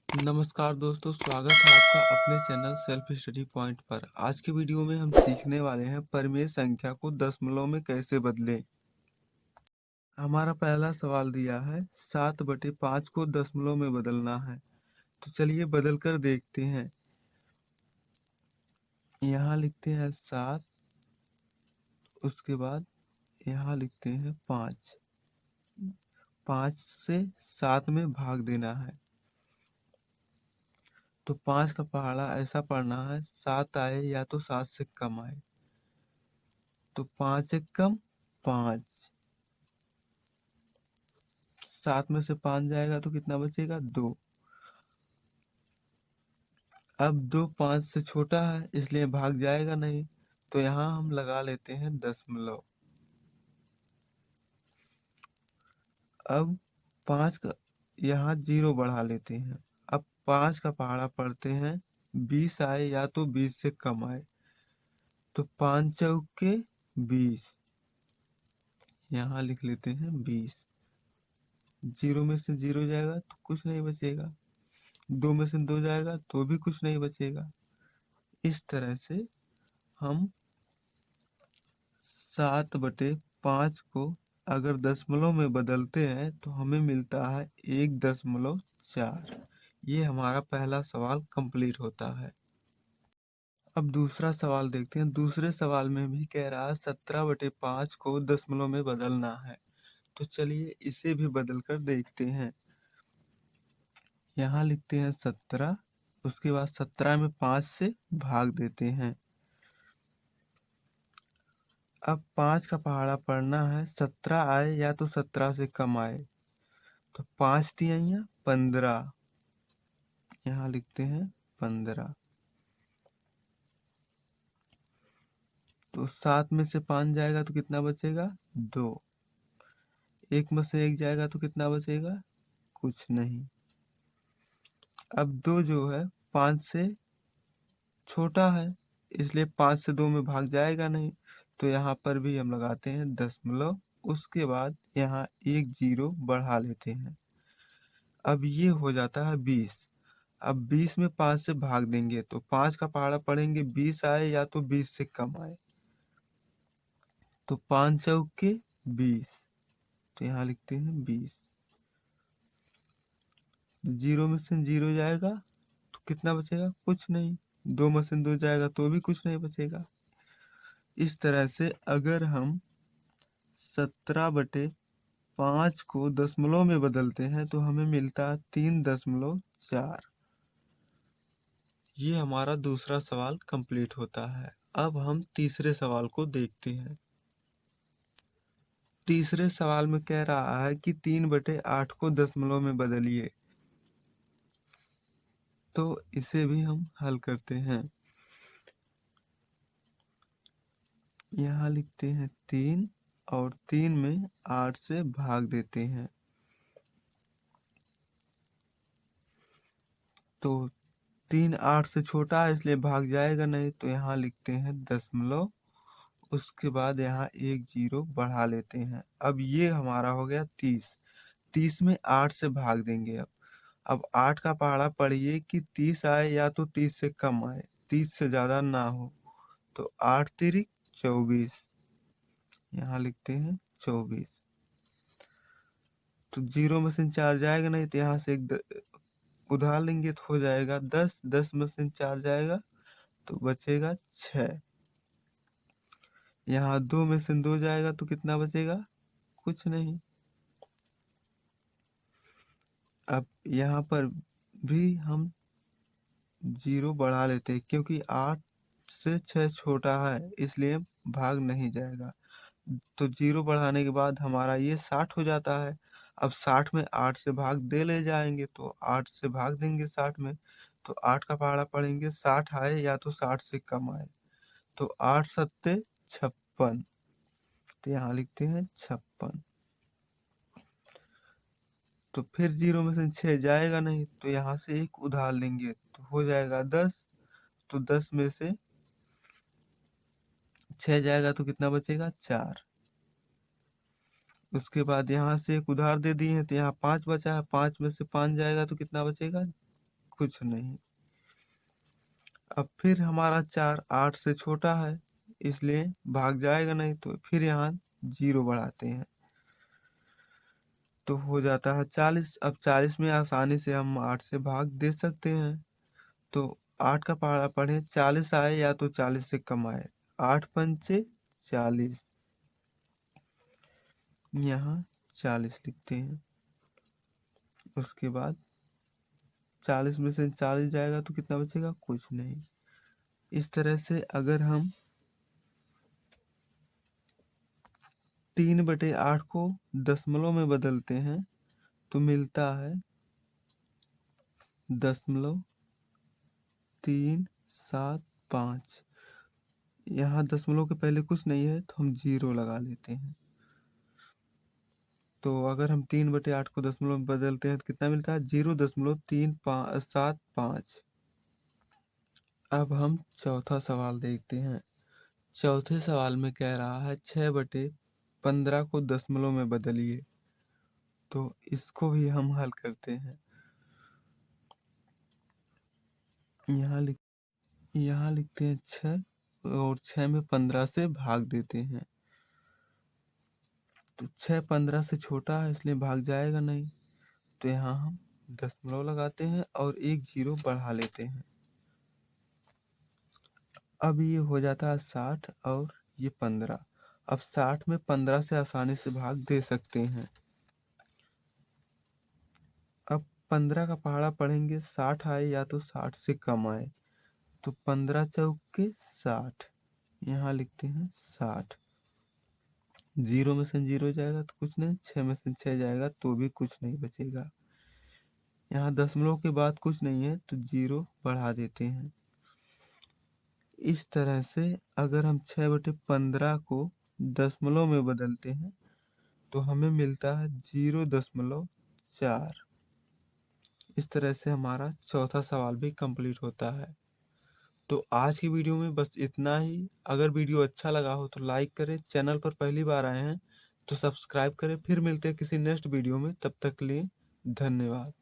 नमस्कार दोस्तों, स्वागत है आपका अपने चैनल सेल्फ स्टडी पॉइंट पर। आज की वीडियो में हम सीखने वाले हैं परिमेय संख्या को दशमलव में कैसे बदलें। हमारा पहला सवाल दिया है 7/5 को दशमलव में बदलना है। तो चलिए बदल कर देखते हैं। यहाँ लिखते हैं 7, उसके बाद यहाँ लिखते हैं 5। 5 से 7 में भाग देना है। तो 5 का पहाड़ा ऐसा पढ़ना है, 7 आए या तो 7 से कम आए। तो 5 एक कम 5, 7 में से 5 जाएगा तो कितना बचेगा 2। अब 2 5 से छोटा है इसलिए भाग जाएगा नहीं, तो यहाँ हम लगा लेते हैं दशमलव। अब 5 का यहाँ 0 बढ़ा लेते हैं। अब 5 का पहाड़ा पढ़ते हैं, 20 आए या तो 20 से कम आए। तो 5 चौके 20, यहाँ लिख लेते हैं 20। 0 में से 0 जाएगा तो कुछ नहीं बचेगा, 2 में से 2 जाएगा तो भी कुछ नहीं बचेगा। इस तरह से हम 7/5 को अगर दशमलव में बदलते हैं तो हमें मिलता है 1.4। ये हमारा पहला सवाल कंप्लीट होता है। अब दूसरा सवाल देखते हैं। दूसरे सवाल में भी कह रहा है 17/5 को दशमलव में बदलना है। तो चलिए इसे भी बदल कर देखते हैं। यहाँ लिखते हैं 17, उसके बाद 17 में 5 से भाग देते हैं। अब 5 का पहाड़ा पढ़ना है, 17 आए या तो 17 से कम आए। तो 5 तिहाइयाँ 15, यहाँ लिखते हैं 15। तो 7 में से 5 जाएगा तो कितना बचेगा 2। 1 में से 1 जाएगा तो कितना बचेगा कुछ नहीं। अब 2 जो है 5 से छोटा है इसलिए 5 से 2 में भाग जाएगा नहीं, तो यहाँ पर भी हम लगाते हैं दशमलव। उसके बाद यहाँ एक 0 बढ़ा लेते हैं। अब ये हो जाता है 20। अब 20 में 5 से भाग देंगे तो 5 का पहाड़ा पढ़ेंगे, 20 आए या तो 20 से कम आए। तो 5 चौके 20, तो यहाँ लिखते हैं 20। 0 में से 0 जाएगा तो कितना बचेगा कुछ नहीं, 2 में से 2 जाएगा तो भी कुछ नहीं बचेगा। इस तरह से अगर हम 17/5 को दशमलव में बदलते हैं तो हमें मिलता है 3.4। ये हमारा दूसरा सवाल कंप्लीट होता है। अब हम तीसरे सवाल को देखते हैं। तीसरे सवाल में कह रहा है कि 3/8 को दशमलव में बदलिए। तो इसे भी हम हल करते हैं। यहाँ लिखते हैं 3 और 3 में 8 से भाग देते हैं। तो 3 8 से छोटा है इसलिए भाग जाएगा नहीं, तो यहाँ लिखते हैं दशमलव। उसके बाद यहाँ एक 0 बढ़ा लेते हैं। अब ये हमारा हो गया 30। 30 में 8 से भाग देंगे। अब 8 का पहाड़ा पढ़िए कि 30 आए या तो 30 से कम आए, 30 से ज़्यादा ना हो। तो 8 तिरिक 24, यहाँ लिखते हैं 24। तो 0 में से 4 जाएगा नहीं, तो यहाँ से एक उधार लेंगे तो हो जाएगा 10। 10 में से 4 जाएगा तो बचेगा 6। यहाँ 2 में से 2 जाएगा तो कितना बचेगा कुछ नहीं। अब यहाँ पर भी हम 0 बढ़ा लेते हैं क्योंकि 8 से 6 छोटा है इसलिए भाग नहीं जाएगा। तो 0 बढ़ाने के बाद हमारा ये 60 हो जाता है। अब 60 में 8 से भाग दे ले जाएंगे तो 8 से भाग देंगे 60 में। तो 8 का पहाड़ा पढ़ेंगे, 60 आए या तो 60 से कम आए। तो 8 सत्ते 56, तो यहाँ लिखते हैं 56। तो फिर 0 में से 6 जाएगा नहीं, तो यहाँ से एक उधार लेंगे तो हो जाएगा 10। तो 10 में से 6 जाएगा तो कितना बचेगा 4। उसके बाद यहाँ से एक उधार दे दिए हैं तो यहाँ 5 बचा है, 5 में से 5 जाएगा तो कितना बचेगा कुछ नहीं। अब फिर हमारा 4 8 से छोटा है, इसलिए भाग जाएगा नहीं, तो फिर यहाँ 0 बढ़ाते हैं तो हो जाता है 40। अब 40 में आसानी से हम 8 से भाग दे सकते हैं। तो 8 का पहाड़ा पढ़े, 40 आए या तो 40 से कम आए। 8 पंचे 40, यहाँ 40 लिखते हैं। उसके बाद 40 में से 40 जाएगा तो कितना बचेगा, कुछ नहीं। इस तरह से अगर हम 3/8 को दशमलव में बदलते हैं तो मिलता है 0.375। यहाँ दशमलव के पहले कुछ नहीं है तो हम 0 लगा लेते हैं। तो अगर हम 3/8 को दशमलव में बदलते हैं तो कितना मिलता है, 0.375। अब हम चौथा सवाल देखते हैं। चौथे सवाल में कह रहा है 6/15 को दशमलव में बदलिए। तो इसको भी हम हल करते हैं। यहाँ लिखते हैं 6 और 6 में 15 से भाग देते हैं। तो 6 15 से छोटा है, इसलिए भाग जाएगा नहीं, तो यहाँ हम दशमलव लगाते हैं और एक 0 बढ़ा लेते हैं। अब ये हो जाता है 60 और ये 15। अब 60 में 15 से आसानी से भाग दे सकते हैं। अब 15 का पहाड़ा पढ़ेंगे, 60 आए या तो 60 से कम आए। तो 15 चौके 60, यहाँ लिखते हैं 60। 0 में से 0 जाएगा तो कुछ नहीं, 6 में से 6 जाएगा तो भी कुछ नहीं बचेगा। यहाँ दशमलव के बाद कुछ नहीं है तो 0 बढ़ा देते हैं। इस तरह से अगर हम 6/15 को दशमलव में बदलते हैं तो हमें मिलता है 0.4। इस तरह से हमारा चौथा सवाल भी कंप्लीट होता है। तो आज की वीडियो में बस इतना ही। अगर वीडियो अच्छा लगा हो तो लाइक करें, चैनल पर पहली बार आए हैं तो सब्सक्राइब करें। फिर मिलते हैं किसी नेक्स्ट वीडियो में, तब तक के लिए धन्यवाद।